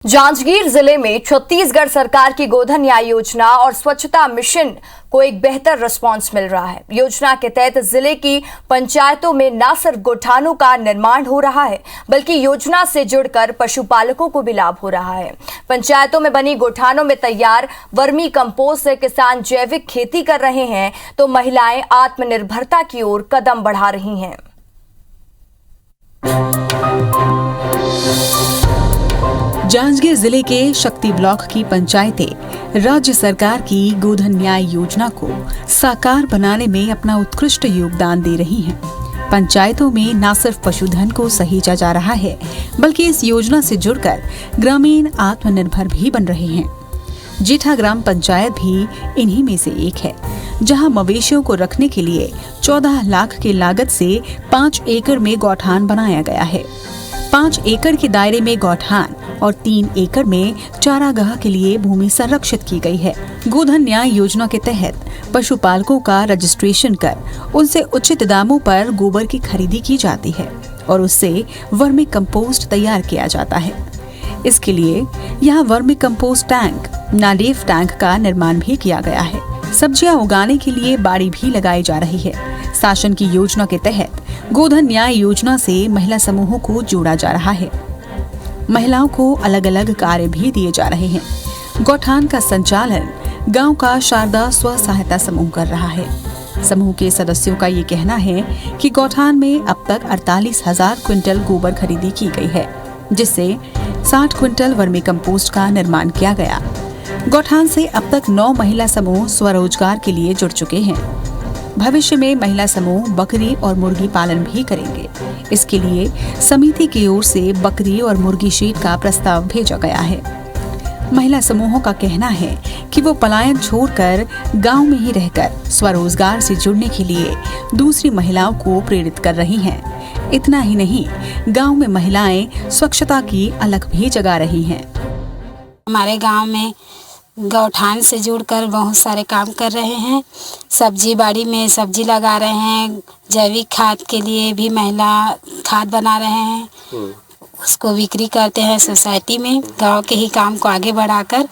जांजगीर जिले में छत्तीसगढ़ सरकार की गोधन न्याय योजना और स्वच्छता मिशन को एक बेहतर रिस्पांस मिल रहा है। योजना के तहत जिले की पंचायतों में न सिर्फ गोठानों का निर्माण हो रहा है, बल्कि योजना से जुड़कर पशुपालकों को भी लाभ हो रहा है। पंचायतों में बनी गोठानों में तैयार वर्मी कंपोस्ट से किसान जैविक खेती कर रहे हैं, तो महिलाएं आत्मनिर्भरता की ओर कदम बढ़ा रही हैं। जांजगीर जिले के शक्ति ब्लॉक की पंचायतें राज्य सरकार की गोधन न्याय योजना को साकार बनाने में अपना उत्कृष्ट योगदान दे रही हैं। पंचायतों में न सिर्फ पशुधन को सहेजा जा रहा है, बल्कि इस योजना से जुड़कर ग्रामीण आत्मनिर्भर भी बन रहे हैं। जेठा ग्राम पंचायत भी इन्हीं में से एक है, जहां मवेशियों को रखने के लिए 14 लाख की लागत से 5 एकड़ में गौठान बनाया गया है। 5 एकड़ के दायरे में गौठान और 3 एकड़ में चारागाह के लिए भूमि संरक्षित की गई है। गोधन न्याय योजना के तहत पशुपालकों का रजिस्ट्रेशन कर उनसे उचित दामों पर गोबर की खरीदी की जाती है और उससे वर्मी कंपोस्ट तैयार किया जाता है। इसके लिए यहाँ vermi compost tank, NADEP tank का निर्माण भी किया गया है। सब्जियां उगाने के लिए बाड़ी भी लगाई जा रही है। शासन की योजना के तहत गोधन न्याय योजना से महिला समूहों को जोड़ा जा रहा है। महिलाओं को अलग अलग कार्य भी दिए जा रहे हैं। गौठान का संचालन गांव का शारदा स्व सहायता समूह कर रहा है। समूह के सदस्यों का ये कहना है कि गौठान में अब तक 48,000 क्विंटल गोबर खरीदी की गई है, जिससे 60 क्विंटल वर्मी कंपोस्ट का निर्माण किया गया। गौठान से अब तक 9 महिला समूह स्वरोजगार के लिए जुड़ चुके हैं। भविष्य में महिला समूह बकरी और मुर्गी पालन भी करेंगे। इसके लिए समिति की ओर से बकरी और मुर्गी शेड का प्रस्ताव भेजा गया है। महिला समूहों का कहना है कि वो पलायन छोड़कर गांव में ही रहकर स्वरोजगार से जुड़ने के लिए दूसरी महिलाओं को प्रेरित कर रही हैं। इतना ही नहीं, गांव में महिलाएं स्वच्छता की अलख भी जगा रही हैं। हमारे गांव में गौठान से जुड़कर बहुत सारे काम कर रहे हैं। सब्जी बाड़ी में सब्जी लगा रहे हैं। जैविक खाद के लिए भी महिला खाद बना रहे हैं, उसको बिक्री करते हैं सोसाइटी में। गांव के ही काम को आगे बढ़ाकर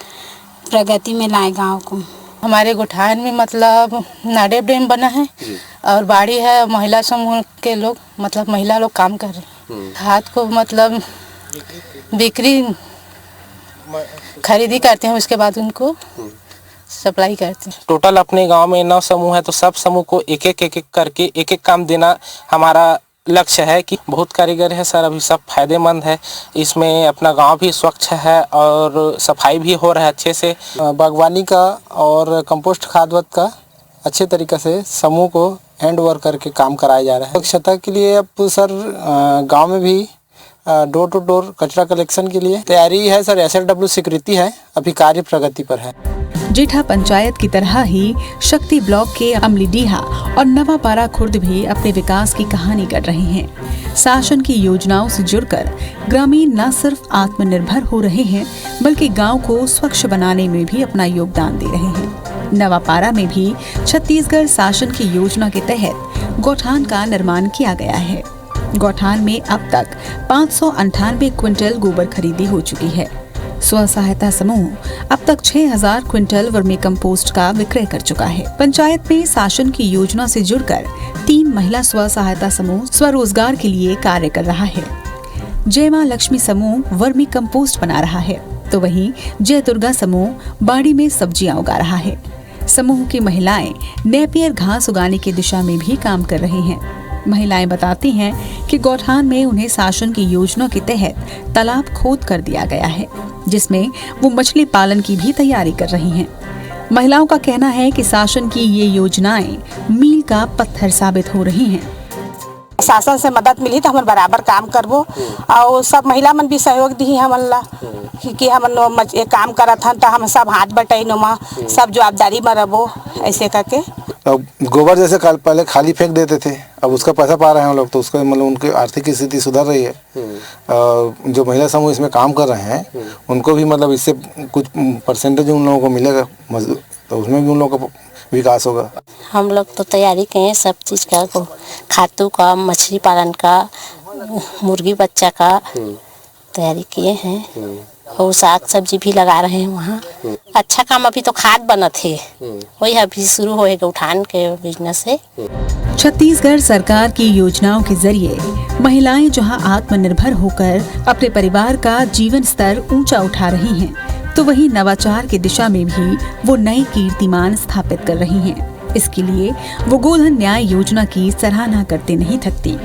प्रगति में लाए गांव को। हमारे गौठान में मतलब नाडेफ डैम बना है और बाड़ी है। महिला समूह के लोग मतलब महिला लोग काम कर रहे हैं। खाद को मतलब बिक्री खरीदी करते हैं, उसके बाद उनको सप्लाई करते हैं। टोटल अपने गांव में 9 समूह है, तो सब समूह को एक एक करके एक काम देना हमारा लक्ष्य है। कि बहुत कारीगर है सर, अभी सब फायदेमंद है। इसमें अपना गांव भी स्वच्छ है और सफाई भी हो रहा है अच्छे से। बागवानी का और कंपोस्ट खाद वद का अच्छे तरीके से समूह को हैंड ओवर करके काम कराया जा रहा है। स्वच्छता के लिए अब सर गाँव में भी डोर टू डोर कचरा कलेक्शन के लिए तैयारी है सर। SLW स्वीकृति है, अभी कार्य प्रगति पर है। जेठा पंचायत की तरह ही शक्ति ब्लॉक के अमलीडीहा और नवापारा खुर्द भी अपने विकास की कहानी कर रहे हैं। शासन की योजनाओं से जुड़कर ग्रामीण न सिर्फ आत्मनिर्भर हो रहे हैं, बल्कि गांव को स्वच्छ बनाने में भी अपना योगदान दे रहे हैं। नवापारा में भी छत्तीसगढ़ शासन की योजना के तहत गौठान का निर्माण किया गया है। गौठान में अब तक 598 क्विंटल गोबर खरीदी हो चुकी है। स्व सहायता समूह अब तक 6,000 क्विंटल वर्मी कंपोस्ट का विक्रय कर चुका है। पंचायत में शासन की योजना से जुड़कर 3 महिला स्व सहायता समूह स्वरोजगार के लिए कार्य कर रहा है। जय मां लक्ष्मी समूह वर्मी कंपोस्ट बना रहा है, तो वहीं जय दुर्गा समूह बाड़ी में सब्जियां उगा रहा है। समूह की महिलाएं नेपियर घास उगाने की दिशा में भी काम कर रही हैं। महिलाएं बताती हैं कि गौठान में उन्हें शासन की योजना के तहत तालाब खोद कर दिया गया है, जिसमें वो मछली पालन की भी तैयारी कर रही हैं। महिलाओं का कहना है कि शासन की ये योजनाएं मील का पत्थर साबित हो रही हैं। शासन से मदद मिली तो हम बराबर काम करबो और सब महिला मन भी सहयोग दी हमन ला कि हमन एक काम करत हन तो हम सब हाथ बटाई मा सब जवाबदारी में रहबो ऐसे करके। अब गोबर जैसे पहले खाली फेंक देते थे, अब उसका पैसा पा रहे हैं हम लोग, तो उसका मतलब उनकी आर्थिक स्थिति सुधर रही है। जो महिला समूह इसमें काम कर रहे हैं उनको भी मतलब इससे कुछ परसेंटेज उन लोगों को मिलेगा, तो उसमें भी उन लोगों का विकास होगा। हम लोग तो तैयारी किए सब चीज़ का, खातू का, मछली पालन का, मुर्गी बच्चा का तैयारी किए हैं। और साग सब्जी भी लगा रहे हैं वहाँ। अच्छा काम अभी तो खाद बनत है, वही अभी शुरू होएगा गौठान के बिजनेस है। छत्तीसगढ़ सरकार की योजनाओं के जरिए महिलाएं जहां आत्मनिर्भर होकर अपने परिवार का जीवन स्तर ऊंचा उठा रही हैं, तो वहीं नवाचार की दिशा में भी वो नए कीर्तिमान स्थापित कर रही हैं। इसके लिए वो गोधन न्याय योजना की सराहना करते नहीं थकती।